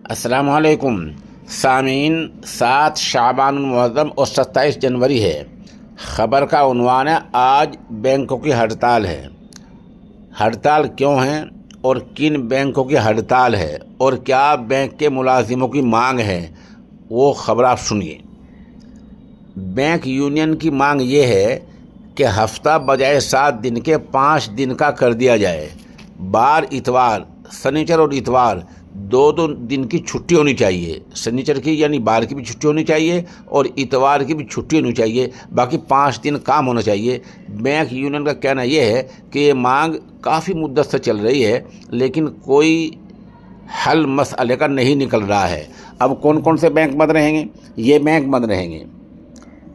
السلام علیکم سامعین، 7 شعبان المعظم اور 27 جنوری ہے۔ خبر کا عنوان ہے آج بینکوں کی ہڑتال ہے۔ ہڑتال کیوں ہے اور کن بینکوں کی ہڑتال ہے اور کیا بینک کے ملازموں کی مانگ ہے، وہ خبر آپ سنیے۔ بینک یونین کی مانگ یہ ہے کہ ہفتہ بجائے 7 دن کے 5 دن کا کر دیا جائے۔ بار اتوار، سنیچر اور اتوار دو دن کی چھٹی ہونی چاہیے۔ سنیچر کی یعنی بار کی بھی چھٹی ہونی چاہیے اور اتوار کی بھی چھٹی ہونی چاہیے، باقی 5 دن کام ہونا چاہیے۔ بینک یونین کا کہنا یہ ہے کہ یہ مانگ کافی مدت سے چل رہی ہے لیکن کوئی حل مسئلے کا نہیں نکل رہا ہے۔ اب کون کون سے بینک بند رہیں گے؟ یہ بینک بند رہیں گے: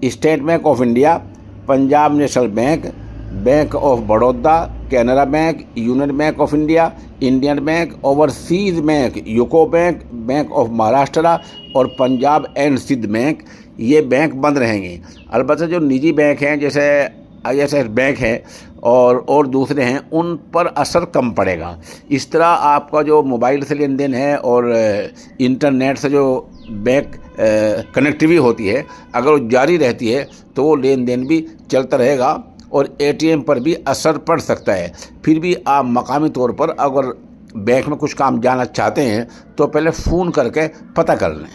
state bank of India, Punjab national bank, bank of Baroda, Canara bank, union bank of India, Indian bank, overseas bank, UCO bank, bank of Maharashtra اور پنجاب اینڈ سندھ بینک، یہ بینک بند رہیں گے۔ البتہ جو نجی بینک ہیں جیسے ISS بینک ہے اور دوسرے ہیں، ان پر اثر کم پڑے گا۔ اس طرح آپ کا جو موبائل سے لین دین ہے اور انٹرنیٹ سے جو بینک کنیکٹیوی ہوتی ہے، اگر وہ جاری رہتی ہے تو وہ لین دین بھی چلتا رہے گا اور ATM پر بھی اثر پڑ سکتا ہے۔ پھر بھی آپ مقامی طور پر اگر بینک میں کچھ کام جانا چاہتے ہیں تو پہلے فون کر کے پتہ کر لیں۔